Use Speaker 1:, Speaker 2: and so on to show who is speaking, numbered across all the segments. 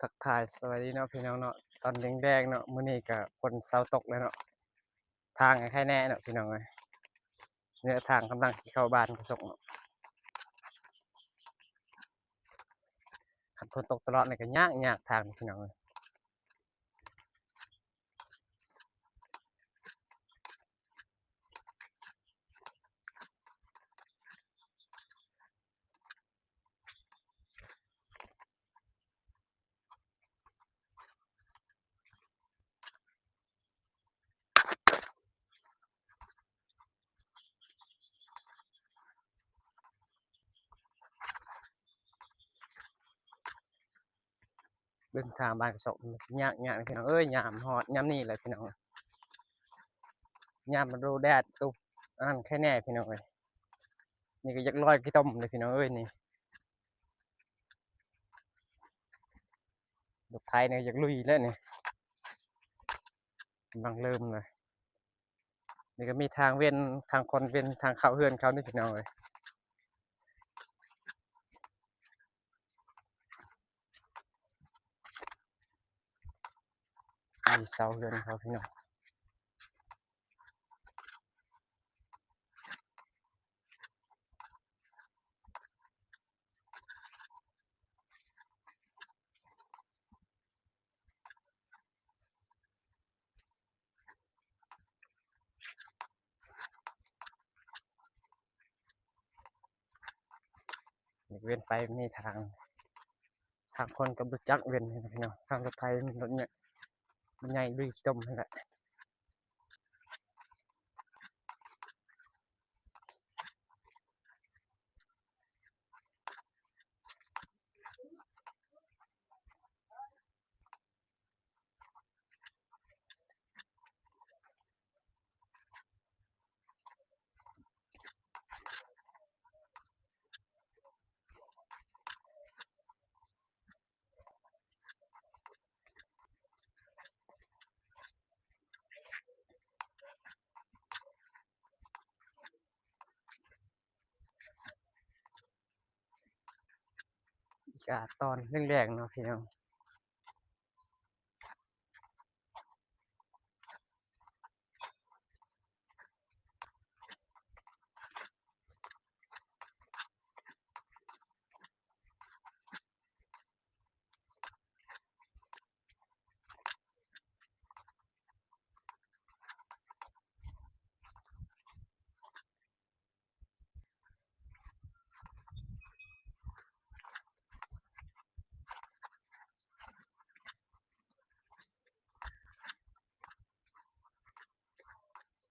Speaker 1: ทักทายสวัสดีเนาะพี่น้องเนาะตอนแดงๆเนาะมื้อนี้ก็ฝนเซาตกแล้วเนาะทางก็ใครแน่เนาะพี่น้องเอ้ยเนี่ยทางกำลังสิเข้าบ้านก็ส่งเนาะคันฝนตกตลอดนี่ก็ยากทางพี่น้องเอ้ยเดินทางบ้านก็ส่งมันสิยากพี่น้องเอ้ยยามฮอดยามนี้แหละพี่น้องยามมันโดนแดดตุ๊บอันนั้นใครแน่พี่น้องเอ้ยนี่ก็อยากลอยขี้ต้มเลยพี่น้องเอ้ยนี่รถไถนี่อยากลุยแล้วนี่กำลังเริ่มเลยนี่ก็มีทางเว้นทางคนเว้นทางเข้าเรือนเขานี่พี่น้องเอ้ยมีเสาเรือนเขาพี่น้อง เว้นไปมีทางคนกับรถจักรเว้นให้พี่น้องทางรถไฟมันรถเนี่ยมันใหญ่ด้วยจมให้แหละอีกาตอนแรงๆเนาะพี่น้อง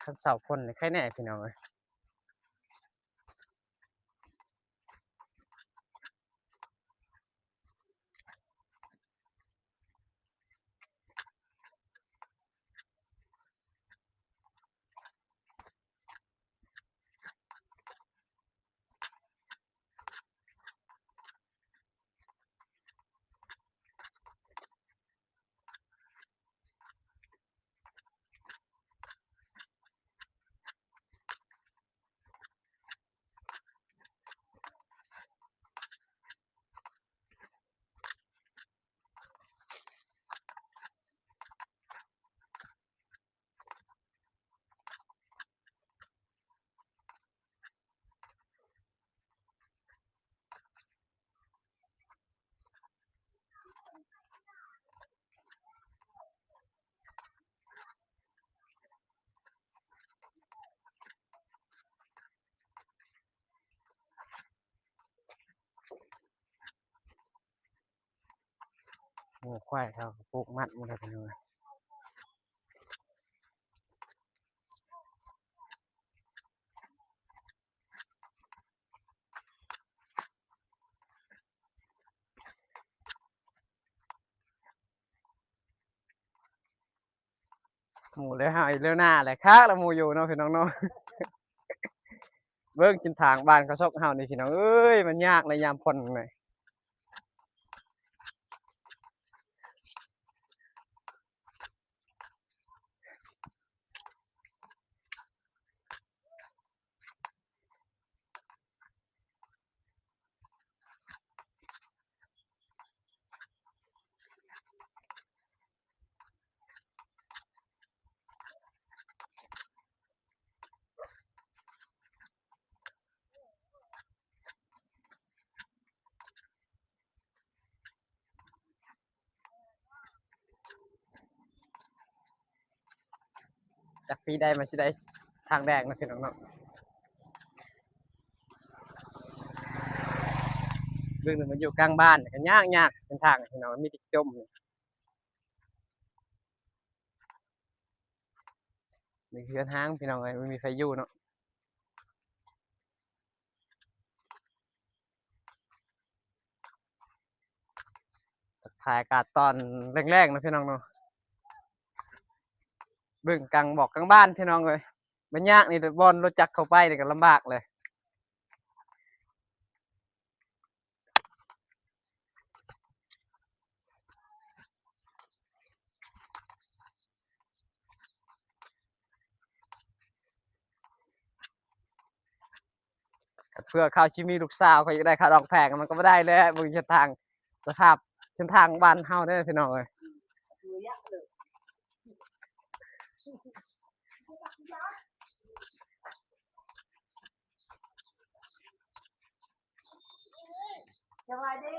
Speaker 1: คันเสาคนนี่ใครแน่พี่น้องเอ้ยหมูควายเขาก็ปลูกมันหมดเลยพี่น้องเอ้ยหมูเลยหายเร็วหน้าแหละคักแล้วหมูอยู่เนาะพี่น้องเนาะเบิ่งกินทางบ้านเขาซกเฮานี่พี่น้องเอ้ยมันยากในยามพ้นนี่ จากปีใดมาสิได้ทางแดงนะพี่น้องเนาะเรื่องหนึงมันอยู่กลางบ้านก็ยากเส้นทางพี่น้องมีแติจมนี่คือทางพี่น้องเอ้ยไม่มีไฟอยู่เนาะถ่ายอากาศตอนแรกๆนะพี่น้องเนาะเบิ่งกลางบอกกลางบ้านพี่น้องเลยมันยากนี่บอนรถจักรเข้าไปนี่ก็ลำบากเลยเพื่อเขาชิมีลูกสาวเขาอยากได้ค่าดอกแพงมันก็ไม่ได้เลยเบิ่งเส้นทางสภาพเส้นทางบ้านเฮาเด้อพี่น้องเอ้ย
Speaker 2: สวัสดี